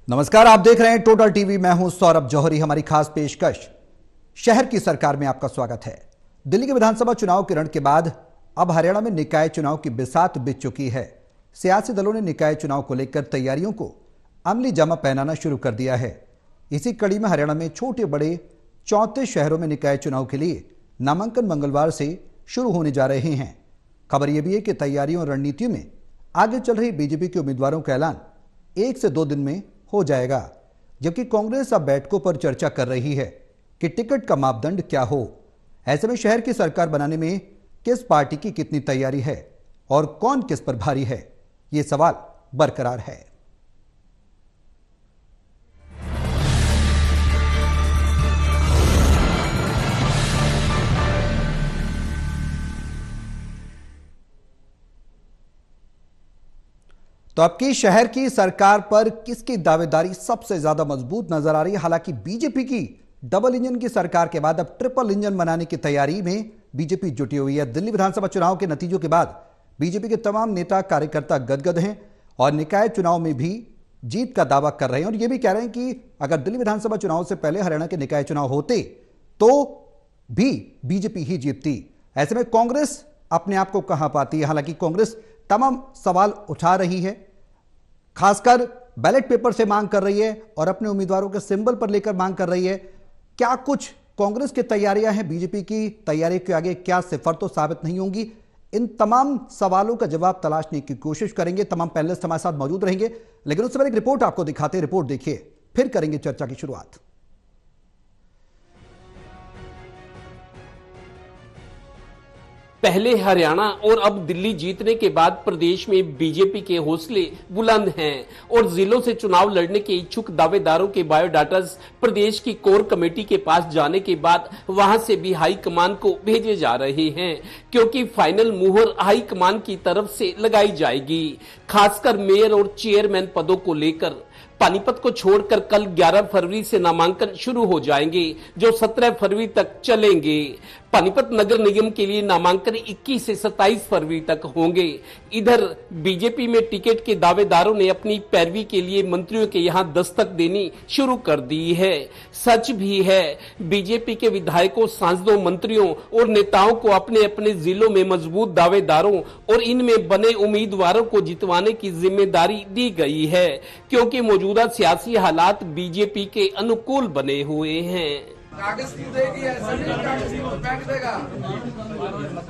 नमस्कार, आप देख रहे हैं टोटल टीवी। मैं हूं सौरभ जौहरी। हमारी खास पेशकश शहर की सरकार में आपका स्वागत है। दिल्ली के विधानसभा चुनाव के रण के बाद अब हरियाणा में निकाय चुनाव की बिसात बिछ चुकी है। सियासी दलों ने निकाय चुनाव को लेकर तैयारियों को अमली जामा पहनाना शुरू कर दिया है। इसी कड़ी में हरियाणा में छोटे बड़े 34 शहरों में निकाय चुनाव के लिए नामांकन मंगलवार से शुरू होने जा रहे हैं। खबर यह भी है कि तैयारियों और रणनीतियों में आगे चल रही बीजेपी के उम्मीदवारों का ऐलान 1 से 2 दिन में हो जाएगा, जबकि कांग्रेस अब बैठकों पर चर्चा कर रही है कि टिकट का मापदंड क्या हो। ऐसे में शहर की सरकार बनाने में किस पार्टी की कितनी तैयारी है और कौन किस पर भारी है, ये सवाल बरकरार है। तो अब की शहर की सरकार पर किसकी दावेदारी सबसे ज्यादा मजबूत नजर आ रही है? हालांकि बीजेपी की डबल इंजन की सरकार के बाद अब ट्रिपल इंजन बनाने की तैयारी में बीजेपी जुटी हुई है। दिल्ली विधानसभा चुनाव के नतीजों के बाद बीजेपी के तमाम नेता कार्यकर्ता गदगद हैं और निकाय चुनाव में भी जीत का दावा कर रहे हैं और यह भी कह रहे हैं कि अगर दिल्ली विधानसभा चुनाव से पहले हरियाणा के निकाय चुनाव होते तो भी बीजेपी ही जीतती। ऐसे में कांग्रेस अपने आप को कहां पाती है? हालांकि कांग्रेस तमाम सवाल उठा रही है, खासकर बैलेट पेपर से मांग कर रही है और अपने उम्मीदवारों के सिंबल पर लेकर मांग कर रही है। क्या कुछ कांग्रेस की तैयारियां हैं? बीजेपी की तैयारी के आगे क्या सिफर तो साबित नहीं होंगी? इन तमाम सवालों का जवाब तलाशने की कोशिश करेंगे। तमाम पैनलिस्ट हमारे साथ मौजूद रहेंगे, लेकिन उससे पहले एक रिपोर्ट आपको दिखाते हैं। रिपोर्ट देखिए, फिर करेंगे चर्चा की शुरुआत। पहले हरियाणा और अब दिल्ली जीतने के बाद प्रदेश में बीजेपी के हौसले बुलंद हैं और जिलों से चुनाव लड़ने के इच्छुक दावेदारों के बायोडाटास प्रदेश की कोर कमेटी के पास जाने के बाद वहां से भी हाईकमान को भेजे जा रहे हैं, क्योंकि फाइनल मुहर हाईकमान की तरफ से लगाई जाएगी। खासकर मेयर और चेयरमैन पदों को लेकर पानीपत को छोड़कर कल 11 फरवरी से नामांकन शुरू हो जाएंगे, जो 17 फरवरी तक चलेंगे। पानीपत नगर निगम के लिए नामांकन 21 से 27 फरवरी तक होंगे। इधर बीजेपी में टिकट के दावेदारों ने अपनी पैरवी के लिए मंत्रियों के यहां दस्तक देनी शुरू कर दी है। सच भी है, बीजेपी के विधायकों, सांसदों, मंत्रियों और नेताओं को अपने अपने जिलों में मजबूत दावेदारों और इनमें बने उम्मीदवारों को जितवाने की जिम्मेदारी दी गई है, क्योंकि मौजूदा सियासी हालात बीजेपी के अनुकूल बने हुए हैं। कागज क्यों देगी? ऐसा नहीं, कागज क्यों फेंक देगा?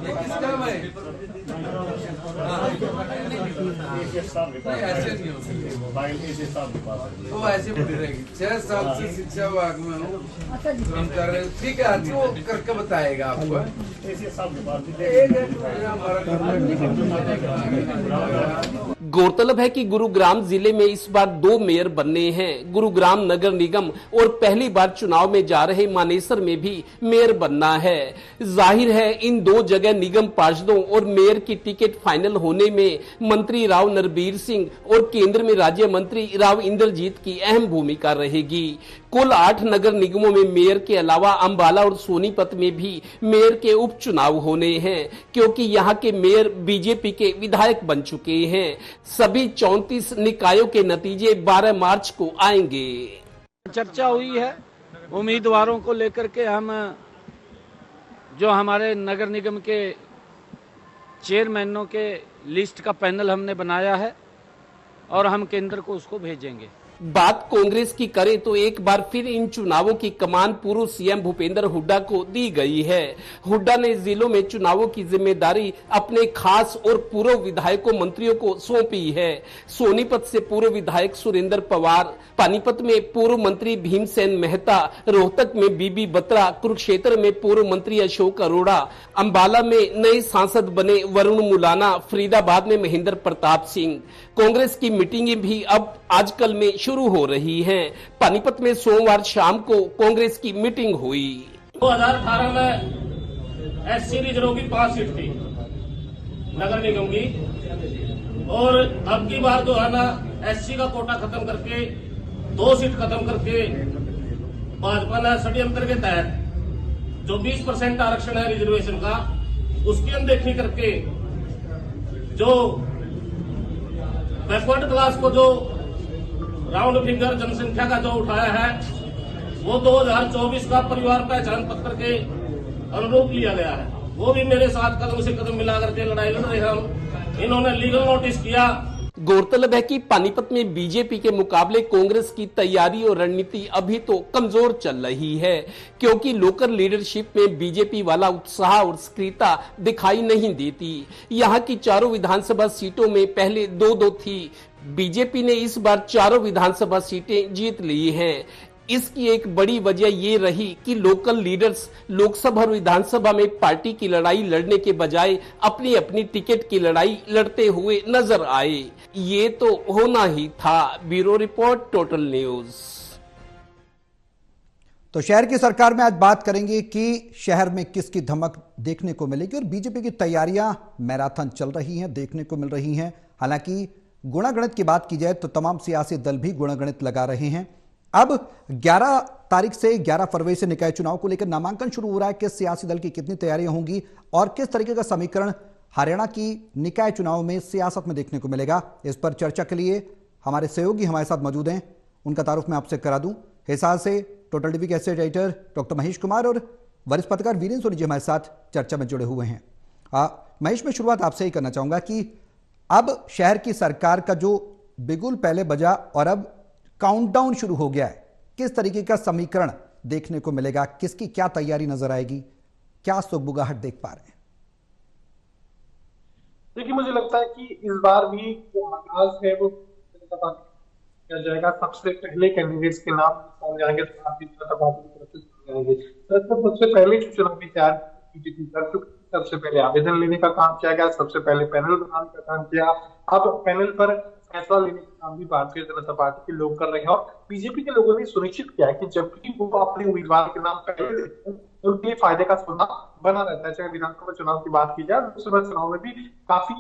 ये किस काम है? ऐसे नहीं हो, वो ऐसे बढ़ी रहेगी। 6 साल से शिक्षा विभाग में हूँ, ठीक है, वो करके बताएगा आपको। गौरतलब है कि गुरुग्राम जिले में इस बार 2 मेयर बनने हैं। गुरुग्राम नगर निगम और पहली बार चुनाव में जा रहे मानेसर में भी मेयर बनना है। जाहिर है इन 2 जगह निगम पार्षदों और मेयर की टिकट फाइनल होने में मंत्री राव नरबीर सिंह और केंद्र में राज्य मंत्री राव इंद्रजीत की अहम भूमिका रहेगी। कुल 8 नगर निगमों में मेयर के अलावा अंबाला और सोनीपत में भी मेयर के उपचुनाव होने हैं, क्योंकि यहां के मेयर बीजेपी के विधायक बन चुके हैं। सभी 34 निकायों के नतीजे 12 मार्च को आएंगे। चर्चा हुई है उम्मीदवारों को लेकर के। हम जो हमारे नगर निगम के चेयरमैनों के लिस्ट का पैनल हमने बनाया है और हम केंद्र को उसको भेजेंगे। बात कांग्रेस की करें तो एक बार फिर इन चुनावों की कमान पूर्व सीएम भूपेंद्र हुड्डा को दी गई है। हुड्डा ने जिलों में चुनावों की जिम्मेदारी अपने खास और पूर्व विधायकों, मंत्रियों को सौंपी है। सोनीपत से पूर्व विधायक सुरेंद्र पवार, पानीपत में पूर्व मंत्री भीमसेन मेहता, रोहतक में बीबी बत्रा, कुरुक्षेत्र में पूर्व मंत्री अशोक अरोड़ा, अंबाला में नए सांसद बने वरुण मुलाना, फरीदाबाद में महेंद्र प्रताप सिंह। कांग्रेस की मीटिंगें भी अब आजकल में शुरू हो रही हैं। पानीपत में सोमवार शाम को कांग्रेस की मीटिंग हुई। 2018 में एससी रिजर्व की 5 सीट थी नगर निगम की, और अब की बार जो है ना एससी का कोटा खत्म करके 2 सीट खत्म करके भाजपा ने षड्यंत्र के तहत जो 20% आरक्षण है रिजर्वेशन का, उसकी अनदेखी करके जो बैकवर्ड क्लास को जो राउंड फिगर जनसंख्या का जो उठाया है वो 2024 का परिवार पहचान पत्र के अनुरूप लिया गया है। वो भी मेरे साथ कदम से कदम मिला करके लड़ाई लड़ रहे हैं हम। इन्होंने लीगल नोटिस किया। गौरतलब है कि पानीपत में बीजेपी के मुकाबले कांग्रेस की तैयारी और रणनीति अभी तो कमजोर चल रही है, क्योंकि लोकल लीडरशिप में बीजेपी वाला उत्साह और सक्रियता दिखाई नहीं देती। यहां की चारों विधानसभा सीटों में पहले 2-2 थी। बीजेपी ने इस बार चारों विधानसभा सीटें जीत ली हैं। इसकी एक बड़ी वजह ये रही कि लोकल लीडर्स लोकसभा और विधानसभा में पार्टी की लड़ाई लड़ने के बजाय अपनी अपनी टिकट की लड़ाई लड़ते हुए नजर आए। ये तो होना ही था। Bureau report, total news. तो शहर की सरकार में आज बात करेंगे कि शहर में किसकी धमक देखने को मिलेगी और बीजेपी की तैयारियां मैराथन चल रही हैं, देखने को मिल रही हैं। हालांकि गुणागणित की बात की जाए तो तमाम सियासी दल भी गुणागणित लगा रहे हैं। अब 11 तारीख से 11 फरवरी से निकाय चुनाव को लेकर नामांकन शुरू हो रहा है। किस सियासी दल की कितनी तैयारियां होंगी और किस तरीके का समीकरण हरियाणा की निकाय चुनाव में सियासत में देखने को मिलेगा, इस पर चर्चा के लिए हमारे सहयोगी हमारे साथ मौजूद हैं। उनका तारुफ मैं आपसे करा दूं। हिसार से टोटल टीवी के associate editor doctor Mahesh Kumar और वरिष्ठ पत्रकार वीरेंद्र सोनी जी हमारे साथ चर्चा में जुड़े हुए हैं। महेश, में शुरुआत आपसे ही करना चाहूंगा कि अब शहर की सरकार का जो बिगुल पहले बजा और अब काउंटडाउन शुरू हो गया है, किस तरीके का समीकरण देखने को मिलेगा, किसकी क्या तैयारी नजर आएगी, क्या सुगबुगाहट देख पा रहे हैं? देखिए, मुझे लगता है कि इस बार भी जो आगाज है वो किया जाएगा। सबसे पहले कैंडिडेट्स के नाम सामने आएंगे, भारतीय जनता पार्टी की तरफ से सामने आएंगे। सबसे पहले जो चुनावी तैयारी बीजेपी कर चुकी, सबसे पहले आवेदन लेने का काम किया गया, सबसे पहले पैनल बनाने का काम किया। अब पैनल पर फैसला लेने का काम भी भारतीय जनता पार्टी के लोग कर रहे हैं और बीजेपी के लोगों ने सुनिश्चित किया है कि जब भी वो अपने उम्मीदवार के नाम पहले देते हैं तो उनके लिए फायदे का सौदा बना रहता है। चाहे विधानसभा चुनाव की बात की जाए, लोकसभा चुनाव में भी काफी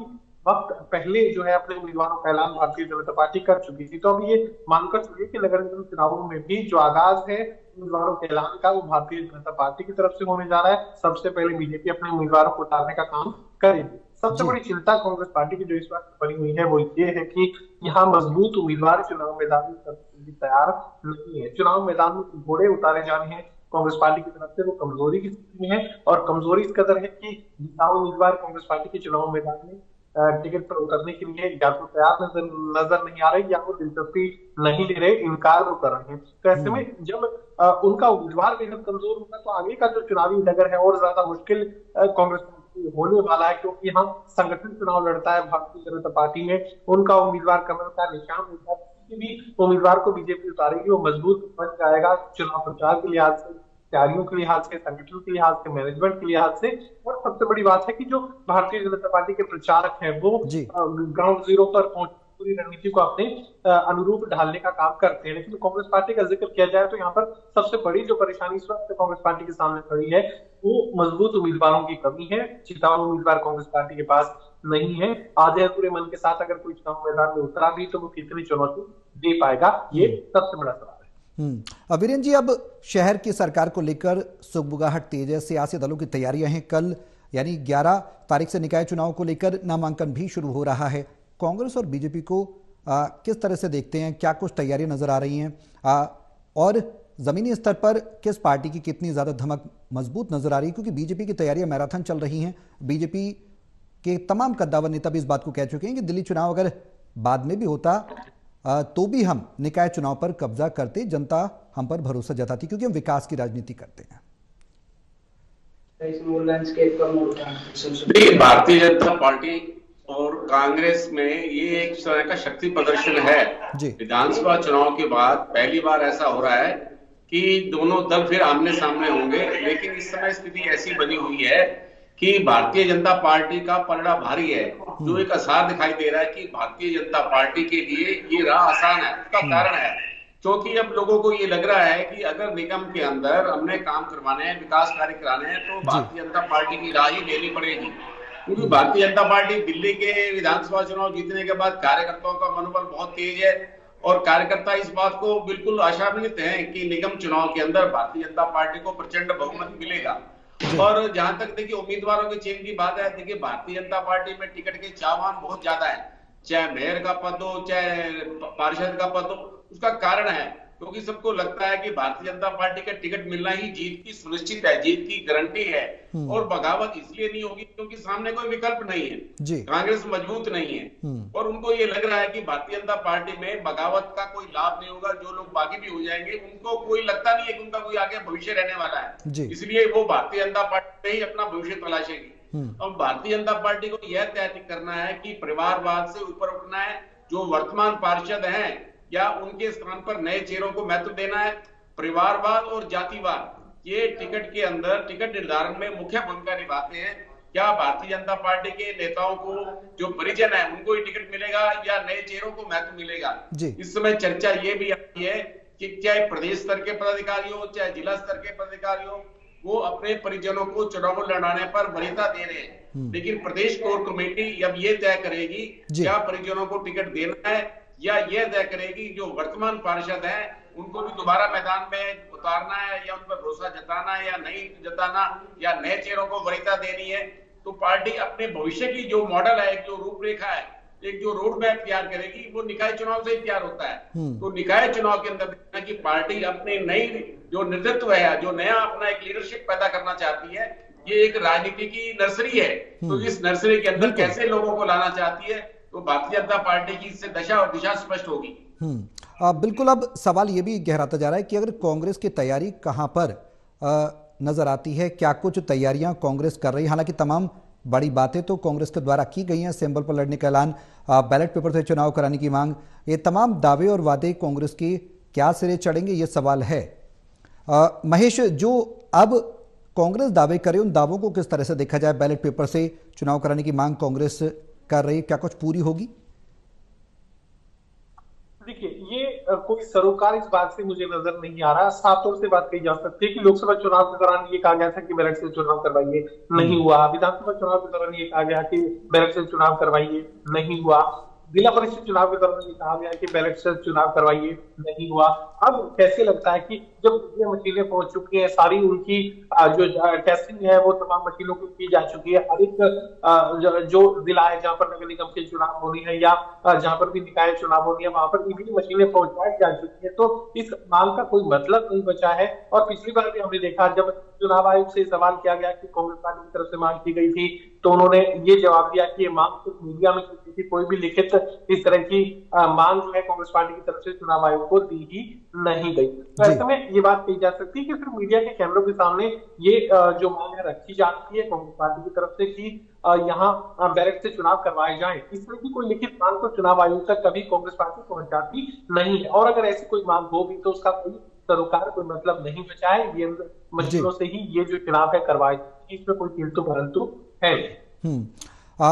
वक्त पहले जो है अपने उम्मीदवारों का ऐलान भारतीय जनता पार्टी कर चुकी थी। तो अब ये मानकर चलिए कि नगर निगम चुनावों में भी जो आगाज है उम्मीदवारों के ऐलान का, वो भारतीय जनता पार्टी की तरफ से होने जा रहा है। सबसे पहले बीजेपी अपने उम्मीदवारों को उतारने का काम करेगी। सबसे बड़ी चिंता कांग्रेस पार्टी की जो इस वक्त बनी हुई है वो ये है कि यहाँ मजबूत उम्मीदवार चुनाव मैदान में तैयार नहीं है। चुनाव मैदान में घोड़े उतारे जाने हैं कांग्रेस पार्टी की तरफ से, वो कमजोरी की स्थिति में है और कमजोरी इस कदर है कि उम्मीदवार कांग्रेस पार्टी के चुनाव मैदान में टिकट पर उतरने के लिए या तो तैयार नजर नहीं आ रहे या वो दिलचस्पी नहीं ले रहे, इनकार वो कर रहे हैं। तो ऐसे में जब उनका उम्मीदवार बेहद कमजोर होगा तो आगे का जो चुनावी नगर है और ज्यादा मुश्किल कांग्रेस होने वाला है, क्योंकि यहाँ संगठन चुनाव लड़ता है भारतीय जनता पार्टी में। उनका उम्मीदवार कमल का निशान होता है, किसी भी उम्मीदवार को बीजेपी उतारेगी वो मजबूत बन जाएगा चुनाव प्रचार के लिहाज से, तैयारियों के लिहाज से, संगठन के लिहाज से, मैनेजमेंट के लिहाज से। और सबसे बड़ी बात है कि जो भारतीय जनता पार्टी के प्रचारक हैं वो ग्राउंड जीरो पर पहुंच पूरी रणनीति को अपने अनुरूप ढालने का काम करते हैं। लेकिन कांग्रेस पार्टी का जिक्र किया जाए तो यहाँ पर सबसे बड़ी जो परेशानी इस वक्त कांग्रेस पार्टी के सामने खड़ी है वो मजबूत उम्मीदवारों की कमी है। चिताऊ उम्मीदवार कांग्रेस पार्टी के पास नहीं है। आधे पूरे मन के साथ अगर कोई चुनाव मैदान में उतरा भी तो वो कितनी चुनौती दे पाएगा, ये सबसे बड़ा सवाल है। वीरेंद्र जी, अब शहर की सरकार को लेकर सुगबुगाहट तेज है, सियासी दलों की तैयारियां हैं। कल यानी 11 तारीख से निकाय चुनाव को लेकर नामांकन भी शुरू हो रहा है। कांग्रेस और बीजेपी को किस तरह से देखते हैं, क्या कुछ तैयारी नजर आ रही हैं और जमीनी स्तर पर किस पार्टी की कितनी ज्यादा धमक मजबूत नजर आ रही है? क्योंकि बीजेपी की तैयारियां मैराथन चल रही हैं। बीजेपी के तमाम कद्दावर नेता भी इस बात को कह चुके हैं कि दिल्ली चुनाव अगर बाद में भी होता तो भी हम निकाय चुनाव पर कब्जा करते, जनता हम पर भरोसा जताती, क्योंकि हम विकास की राजनीति करते हैं। देखिए, भारतीय जनता पार्टी और कांग्रेस में ये एक तरह का शक्ति प्रदर्शन है। विधानसभा चुनाव के बाद पहली बार ऐसा हो रहा है कि दोनों दल फिर आमने सामने होंगे। लेकिन इस समय स्थिति ऐसी बनी हुई है कि भारतीय जनता पार्टी का पलड़ा भारी है। जो एक आसार दिखाई दे रहा है कि भारतीय जनता पार्टी के लिए ये राह आसान है। उसका कारण है क्योंकि अब लोगों को ये लग रहा है कि अगर निगम के अंदर हमने काम करवाने हैं, विकास कार्य कराने हैं, तो भारतीय जनता पार्टी की राह ही लेनी पड़ेगी। क्योंकि भारतीय जनता पार्टी दिल्ली के विधानसभा चुनाव जीतने के बाद कार्यकर्ताओं का मनोबल बहुत तेज है और कार्यकर्ता इस बात को बिल्कुल आशान्वित हैं कि निगम चुनाव के अंदर भारतीय जनता पार्टी को प्रचंड बहुमत मिलेगा। और जहां तक देखिए उम्मीदवारों के चयन की बात है, देखिए भारतीय जनता पार्टी में टिकट के चाहवान बहुत ज्यादा है। चाहे मेयर का पद हो, चाहे पार्षद का पद हो। उसका कारण है क्योंकि सबको लगता है कि भारतीय जनता पार्टी का टिकट मिलना ही जीत की सुनिश्चित है, जीत की गारंटी है। और बगावत इसलिए नहीं होगी क्योंकि सामने कोई विकल्प नहीं है, कांग्रेस मजबूत नहीं है और उनको ये लग रहा है कि भारतीय जनता पार्टी में बगावत का कोई लाभ नहीं होगा। जो लोग बागी भी हो जाएंगे उनको कोई लगता नहीं है कि उनका कोई आगे भविष्य रहने वाला है, इसलिए वो भारतीय जनता पार्टी में ही अपना भविष्य तलाशेगी। अब भारतीय जनता पार्टी को यह तय करना है कि परिवारवाद से ऊपर उठना है, जो वर्तमान पार्षद हैं या उनके स्थान पर नए चेहरों को महत्व देना है। परिवारवाद और जातिवाद ये टिकट के अंदर टिकट निर्धारण में मुख्य भूमिका निभाते हैं। क्या भारतीय जनता पार्टी के नेताओं को जो परिजन है उनको ही टिकट मिलेगा या नए चेहरों को महत्व मिलेगा? इस समय चर्चा ये भी आती है कि चाहे प्रदेश स्तर के पदाधिकारी हो चाहे जिला स्तर के पदाधिकारी हो, वो अपने परिजनों को चुनाव लड़ाने पर वरीयता दे रहे हैं, लेकिन प्रदेश कोर कमेटी अब ये तय करेगी क्या परिजनों को टिकट देना है या यह तय करेगी जो वर्तमान पार्षद हैं उनको भी दोबारा मैदान में उतारना है या उन पर भरोसा जताना है या नहीं जताना या नए चेहरों को वरीयता देनी है। तो पार्टी अपने भविष्य की जो मॉडल है, एक जो रूपरेखा है, एक जो रोड मैप तैयार करेगी, वो निकाय चुनाव से ही तैयार होता है। तो निकाय चुनाव के अंदर देखना कि पार्टी अपने नई जो नेतृत्व है, जो नया अपना एक लीडरशिप पैदा करना चाहती है, ये एक राजनीति की नर्सरी है। तो इस नर्सरी के अंदर कैसे लोगों को लाना चाहती है, तो भारतीय जनता पार्टी की इससे दशा और दिशा स्पष्ट होगी। बिल्कुल। अब सवाल ये भी गहराता जा रहा है कि अगर कांग्रेस की तैयारी कहां पर नजर आती है, क्या कुछ तैयारियां कांग्रेस कर रही है? हालांकि तमाम बड़ी बातें तो कांग्रेस के द्वारा की गई हैं, सिंबल पर लड़ने का ऐलान, बैलेट पेपर से चुनाव कराने की मांग, ये तमाम दावे और वादे कांग्रेस के क्या सिरे चढ़ेंगे, ये सवाल है। महेश, जो अब कांग्रेस दावे करे उन दावों को किस तरह से देखा जाए? बैलेट पेपर से चुनाव कराने की मांग कांग्रेस कर रही है, क्या कुछ पूरी होगी? देखिए, ये कोई सरोकार इस बात से मुझे नजर नहीं आ रहा। साफ तौर से बात कही जा सकती है कि लोकसभा चुनाव के दौरान ये कहा गया था कि बैलेट से चुनाव करवाइए, नहीं हुआ। विधानसभा चुनाव के दौरान ये कहा गया कि बैलेट से चुनाव करवाइए, नहीं हुआ। जिला परिषद चुनाव के दौरान ये कहा गया कि बैलेट से चुनाव करवाइए, नहीं हुआ। अब कैसे लगता है कि जब ये मशीनें पहुंच चुकी हैं, सारी उनकी जो टेस्टिंग है वो तमाम मशीनों की जा चुकी है। हर एक जो जिला है जहां पर नगर निगम के चुनाव होनी है या जहां पर भी निकाय चुनाव होनी है, वहां पर ईवीएम मशीनें पहुंचाई जा चुकी है। तो इस मांग का कोई मतलब नहीं बचा है। और पिछली बार भी हमने देखा, जब चुनाव आयोग से सवाल किया गया कि कांग्रेस पार्टी की तरफ से मांग की गई थी, तो उन्होंने ये जवाब दिया कि ये मांग सिर्फ मीडिया में की थी, कोई भी लिखित इस तरह की मांग जो है कांग्रेस पार्टी की तरफ से चुनाव आयोग को दी ही नहीं गई। तो ऐसे में ये बात कही जा सकती है कि फिर मीडिया के कैमरों के सामने ये जो मांग है रखी जाती है कांग्रेस पार्टी की तरफ से कि यहाँ बैलेट से चुनाव करवाए जाए। इस तरह की कोई लिखित मांग तो चुनाव आयोग तक कभी कांग्रेस पार्टी पहुंचाती नहीं है। और अगर ऐसी कोई मांग होगी तो उसका कोई सरोकार, कोई मतलब नहीं बचा है। ये मशीनों से ही ये जो चुनाव है करवाए, इसमें कोई किंतु परंतु है।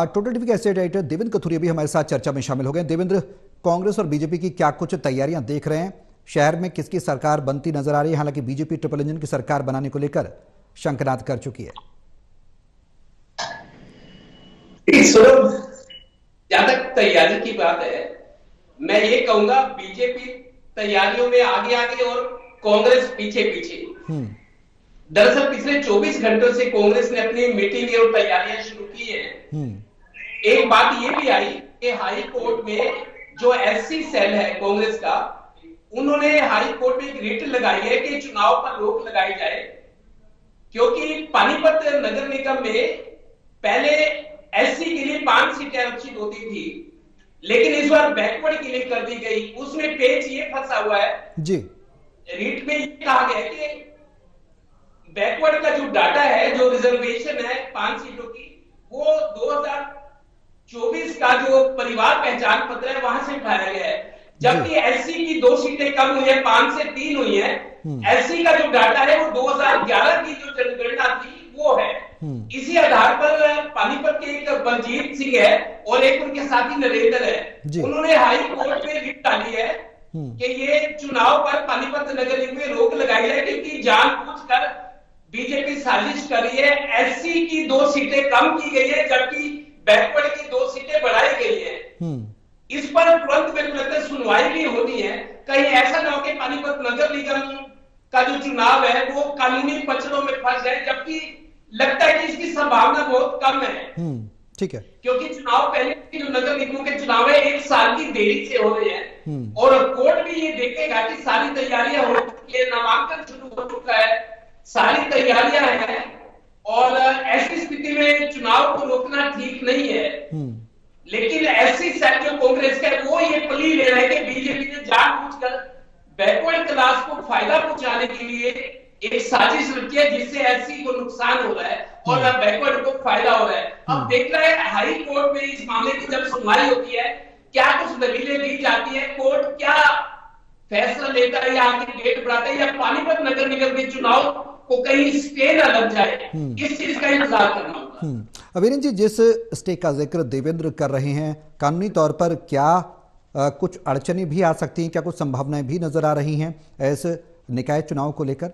टोटल टीवी के एसोसिएट एडिटर देवेंद्र कथुरिया भी हमारे साथ चर्चा में शामिल हो गए। देवेंद्र, कांग्रेस और बीजेपी की क्या कुछ तैयारियां देख रहे हैं? शहर में किसकी सरकार बनती नजर आ रही है? हालांकि बीजेपी ट्रिपल इंजन की सरकार बनाने को लेकर शंखनाद कर चुकी है। जहां तक तैयारी की बात है, मैं ये कहूंगा बीजेपी तैयारियों में आगे आगे और कांग्रेस पीछे पीछे। दरअसल पिछले 24 घंटों से कांग्रेस ने अपनी मीटिंग और तैयारियां शुरू की है। एक बात ये भी आई कि हाई कोर्ट में जो एससी सेल है कांग्रेस का, उन्होंने हाई कोर्ट में एक रिट लगाई है कि चुनाव पर रोक लगाई जाए, क्योंकि पानीपत नगर निगम में पहले एससी के लिए 5 सीटें आरक्षित होती थी, लेकिन इस बार बैकवर्ड के लिए कर दी गई। उसमें पेच ये फंसा हुआ है जी, रिट में ये कहा गया कि बैकवर्ड का जो डाटा है, जो रिजर्वेशन है 5 सीटों की, वो 2024 का जो परिवार पहचान पत्र है वहां से उठाया गया है, जबकि एससी की 2 सीटें कम हुई है, 5 से 3 हुई है। एससी का जो डाटा है वो 2011 की जो जनगणना थी वो है। इसी आधार पर पानीपत के एक बलजीत सिंह है और एक उनके साथी नरेंद्र है, उन्होंने हाई कोर्ट में रिट डाली है कि ये चुनाव पर पानीपत नगर निगम में रोक लगाई जाए, क्योंकि जानबूझकर बीजेपी साजिश कर रही है। एससी की 2 सीटें कम की गई है, जबकि बैकवर्ड की 2 सीटें बढ़ाई गई है। इस पर तुरंत मेरे को लगता है सुनवाई भी होनी है। कहीं ऐसा ना हो कि पानीपत नगर निगम का जो चुनाव है वो कानूनी पचड़ों में फंस जाए, जबकि लगता है कि इसकी संभावना बहुत कम है। ठीक है, क्योंकि चुनाव पहले जो नगर निगमों के चुनाव है 1 साल की देरी से हो रहे हैं और कोर्ट भी ये देखेगा कि सारी तैयारियां हो चुकी है, नामांकन शुरू हो चुका है, सारी तैयारियां हैं और ऐसी स्थिति में चुनाव को रोकना ठीक नहीं है। लेकिन ऐसी सेल जो कांग्रेस का है वो ये प्ली ले रहा है कि बीजेपी ने जानबूझकर बैकवर्ड क्लास को फायदा पहुंचाने के लिए एक साजिश रची है जिससे एससी को नुकसान हो रहा है और बैकवर्ड को फायदा हो रहा है। अब देख रहे हैं हाई कोर्ट में इस मामले की जब सुनवाई होती है क्या कुछ दलीलें दी जाती है, कोर्ट क्या फैसला लेता है या आगे डेट बढ़ाता है या पानीपत नगर निगम के चुनाव को कहीं स्टे न लग जाए, इस चीज का इंतजार करना होगा। वीरेंद्र जी, जिस स्टे का जिक्र देवेंद्र कर रहे हैं, कानूनी तौर पर क्या कुछ अड़चनें भी आ सकती हैं, क्या कुछ संभावनाएं भी नजर आ रही हैं ऐसे निकाय चुनाव को लेकर?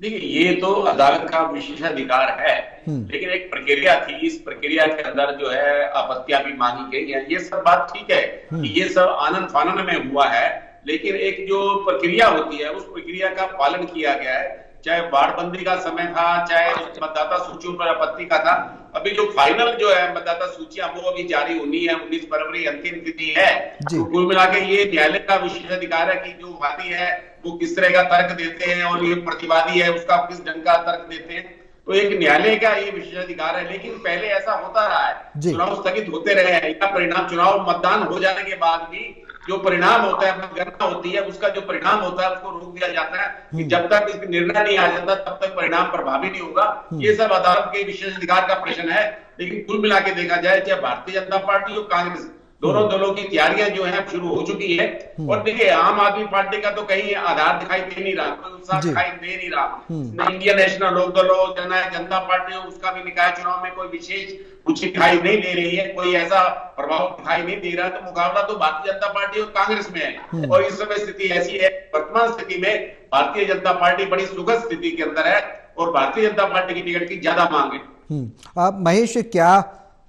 देखिए, ये तो अदालत का विशेषाधिकार है, लेकिन एक प्रक्रिया थी, इस प्रक्रिया के अंदर जो है आपत्तियां भी मांगी गई है। ये सब बात ठीक है कि ये सब आनंद फानन में हुआ है, लेकिन एक जो प्रक्रिया होती है उस प्रक्रिया का पालन किया गया है। चाहे बाढ़बंदी का समय था, चाहे मतदाता सूचियों पर आपत्ति का था, अभी जो फाइनल जो है मतदाता सूचियां वो अभी जारी होनी है, 19 फरवरी अंतिम तिथि है। तो कुल मिला के ये न्यायालय का विशेषाधिकार है कि जो वादी है वो किस तरह का तर्क देते हैं और ये प्रतिवादी है उसका किस ढंग का तर्क देते हैं, तो एक न्यायालय का ये विशेषाधिकार है। लेकिन पहले ऐसा होता रहा है, चुनाव स्थगित होते रहे हैं, या परिणाम चुनाव मतदान हो जाने के बाद भी जो परिणाम होता है, गणना होती है, उसका जो परिणाम होता है उसको रोक दिया जाता है कि जब तक इसका निर्णय नहीं आ जाता तब तक परिणाम प्रभावी नहीं होगा। ये सब अदालत के विशेषाधिकार का प्रश्न है। लेकिन कुल मिला के देखा जाए, चाहे भारतीय जनता पार्टी और कांग्रेस, दोनों दलों की तैयारियां जो है शुरू हो चुकी है। और देखिए, आम आदमी पार्टी का तो कहीं आधार दिखाई दे नहीं रहा, कोई उत्साह दिखाई दे नहीं रहा। इंडियन नेशनल लोकदल हो, जननायक जनता पार्टी हो, उसका भी निकाय चुनाव में कोई विशेष कुछ दिखाई नहीं दे रही है, कोई ऐसा प्रभाव दिखाई नहीं दे रहा। तो मुकाबला तो भारतीय जनता पार्टी और कांग्रेस में है। और इस समय स्थिति ऐसी है, वर्तमान स्थिति में भारतीय जनता पार्टी बड़ी सुखद स्थिति के अंदर है और भारतीय जनता पार्टी की टिकट की ज्यादा मांग है। महेश, क्या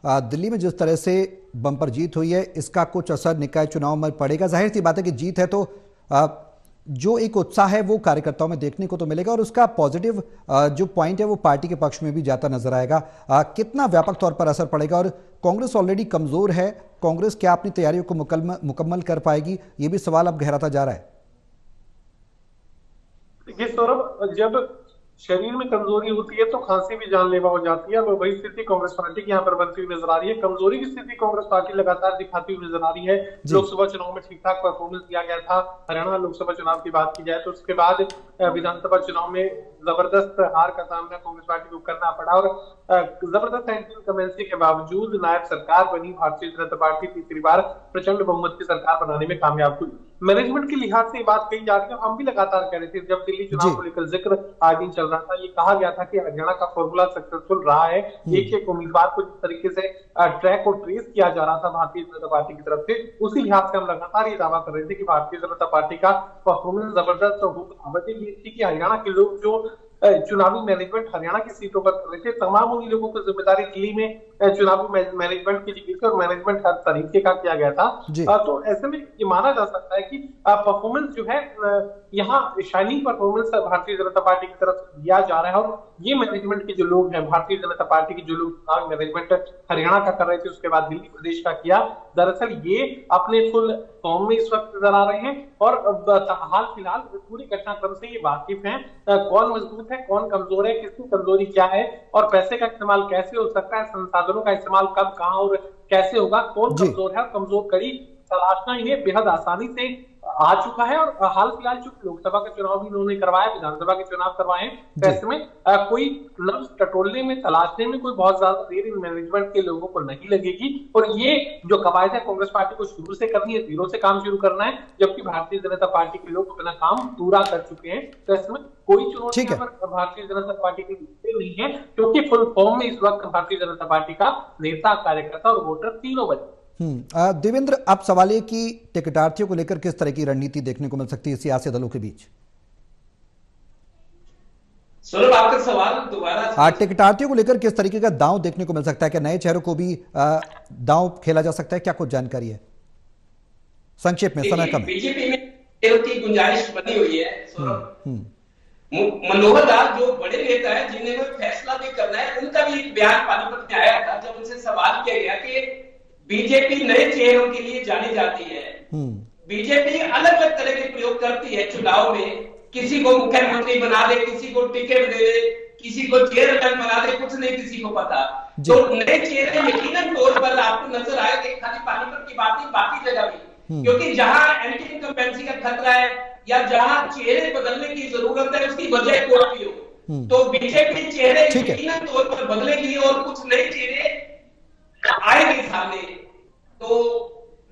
दिल्ली में जिस तरह से बम्पर जीत हुई है इसका कुछ असर निकाय चुनाव में पड़ेगा? जाहिर सी बात है कि जीत है तो जो एक उत्साह है वो कार्यकर्ताओं में देखने को तो मिलेगा और उसका पॉजिटिव जो पॉइंट है वो पार्टी के पक्ष में भी जाता नजर आएगा। कितना व्यापक तौर पर असर पड़ेगा? और कांग्रेस ऑलरेडी कमजोर है, कांग्रेस क्या अपनी तैयारियों को मुकम्मल कर पाएगी? ये भी सवाल अब गहराता जा रहा है। देखिए सौरभ, जब शरीर में कमजोरी होती है तो खांसी भी जानलेवा हो जाती है। वही स्थिति कांग्रेस पार्टी की यहाँ पर बनती हुई नजर आ रही है। कमजोरी की स्थिति कांग्रेस पार्टी लगातार दिखाती हुई नजर आ रही है। लोकसभा चुनाव में ठीक ठाक परफॉर्मेंस दिया गया था। हरियाणा लोकसभा चुनाव की बात की जाए तो उसके बाद विधानसभा चुनाव में जबरदस्त हार का सामना कांग्रेस पार्टी को करना पड़ा और जबरदस्त एंटी इनकम्बेंसी के बावजूद नायब सरकार बनी भारतीय जनता पार्टी तीसरी बार प्रचंड बहुमत की सरकार बनाने में कामयाब हुई। मैनेजमेंट के लिहाज से बात कही जा रही है, हम भी लगातार कह रहे थे जब दिल्ली चुनाव को लेकर जिक्र आगे चल रहा था, ये कहा गया था कि हरियाणा का फॉर्मूला सक्सेसफुल रहा है। एक उम्मीदवार को जिस तरीके से ट्रैक और ट्रेस किया जा रहा था भारतीय जनता पार्टी की तरफ से, उसी लिहाज से हम लगातार ये दावा कर रहे थे कि भारतीय जनता पार्टी का परफॉर्मेंस जबरदस्त होगा। वजह ये थी कि हरियाणा के लोग जो चुनावी मैनेजमेंट हरियाणा की सीटों पर कर रहे थे, तमाम उन्हीं लोगों को जिम्मेदारी दिल्ली में चुनावी मैनेजमेंट के लिए और मैनेजमेंट हर तरीके का किया गया था। तो ऐसे में ये माना जा सकता है कि परफॉर्मेंस जो है यहाँ shining performance Bharatiya Janata party की तरफ दिया जा रहा है। और ये मैनेजमेंट के जो लोग हैं, भारतीय जनता पार्टी के जो लोग चुनाव मैनेजमेंट हरियाणा का कर रहे थे उसके बाद दिल्ली प्रदेश का किया, दरअसल ये अपने फुल फॉर्म में इस वक्त नजर आ रहे हैं और हाल फिलहाल पूरी घटनाक्रम से ये वाकिफ हैं, कौन मजबूत है, कौन कमजोर है, किसकी कमजोरी क्या है और पैसे का इस्तेमाल कैसे हो सकता है, संसाधनों का इस्तेमाल कब, कहां और कैसे होगा, कौन कमजोर है और कमजोर कड़ी तलाशना इन्हें बेहद आसानी से आ चुका है। और हाल फिलहाल जो लोकसभा का चुनाव भी उन्होंने करवाया, विधानसभा के चुनाव करवाए, तो ऐसे में कोई लफ्ज टटोलने में, तलाशने में कोई बहुत ज्यादा देर इन मैनेजमेंट के लोगों को नहीं लगेगी। और ये जो कवायद है कांग्रेस पार्टी को शुरू से करनी है, जीरो से काम शुरू करना है, जबकि भारतीय जनता पार्टी के लोग अपना काम पूरा कर चुके हैं। तो इसमें कोई चुनौती पर भारतीय जनता पार्टी की नहीं है, क्योंकि फुल फॉर्म में इस वक्त भारतीय जनता पार्टी का नेता, कार्यकर्ता और वोटर तीनों बने। देवेंद्र, अब सवाल है कि टिकटार्थियों को लेकर किस तरह की रणनीति देखने को मिल सकती है सियासी दलों के बीच? सौरभ, आपका सवाल दोबारा। टिकटार्थियों को लेकर किस तरीके का दांव देखने को मिल सकता है? क्या नए चेहरों को भी दांव खेला जा सकता है? क्या कुछ जानकारी है संक्षेप में, समय कम है। बीजेपी में की गुंजाइश बनी हुई है सौरभ। मनोहर दास जो बड़े नेता है जिन्हें कोई फैसला भी करना है, उनका भी एक बयान पानीपत में आया था जब उनसे सवाल किया गया कि बीजेपी नए चेहरों के लिए जानी जाती है, बीजेपी अलग अलग तरह के प्रयोग करती है चुनाव में, किसी को मुख्यमंत्री बना दे, किसी को टिकट दे दे, किसी को चेयरमैन बना दे, कुछ नहीं किसी को पता। तो नए चेहरे यकीनन तौर पर आपको नजर आएंगे, खाली पानीपत की बात नहीं बाकी जगह भी, क्योंकि जहां एंटी इनकम्बेंसी का खतरा है या जहां चेहरे बदलने की जरूरत है उसकी वजह कोई भी हो, तो बीजेपी चेहरे यकीनन तौर पर बदलेगी और कुछ नए चेहरे आएंगे सामने। तो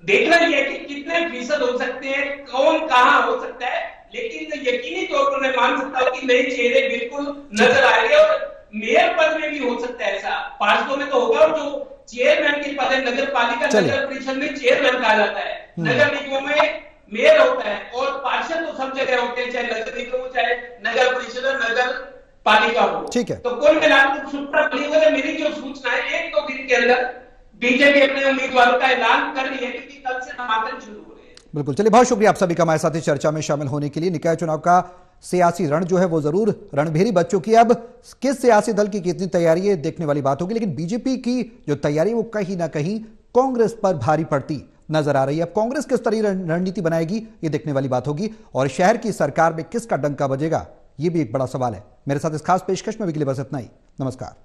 देखना यह है कि कितने फीसद हो सकते हैं, कौन कहां हो सकता है, लेकिन यकीनी तौर पर मैं मान सकता हूं कि नए चेहरे बिल्कुल नजर आएंगे और मेयर पद में भी हो सकता है ऐसा, पार्षदों में तो होगा, और जो चेयरमैन के पद है नगर पालिका नगर परिषद में चेयरमैन कहा जाता है, नगर निगमों में मेयर होता है और पार्षद तो सब जगह होते हैं, चाहे नगर निगम हो चाहे नगर परिषद और नगर पालिका हो। ठीक है। तो कुल मिलाकर सूत्रा बनी हुई है। मेरी जो सूचना है 1-2 दिन के अंदर बीजेपी अपने उम्मीदवारों का ऐलान कर रही है, क्योंकि कल से नामांकन शुरू हो रहे हैं। बिल्कुल, चलिए बहुत शुक्रिया आप सभी का हमारे साथ इस चर्चा में शामिल होने के लिए। निकाय चुनाव का सियासी रण जो है वो जरूर रणभेरी बच चुकी है। अब किस सियासी दल की कितनी तैयारी है देखने वाली बात होगी, लेकिन बीजेपी की जो तैयारी वो कहीं ना कहीं कांग्रेस पर भारी पड़ती नजर आ रही है। अब कांग्रेस किस तरह रणनीति बनाएगी ये देखने वाली बात होगी, और शहर की सरकार में किसका डंका बजेगा ये भी एक बड़ा सवाल है। मेरे साथ इस खास पेशकश में भी के लिए बस इतना ही। नमस्कार।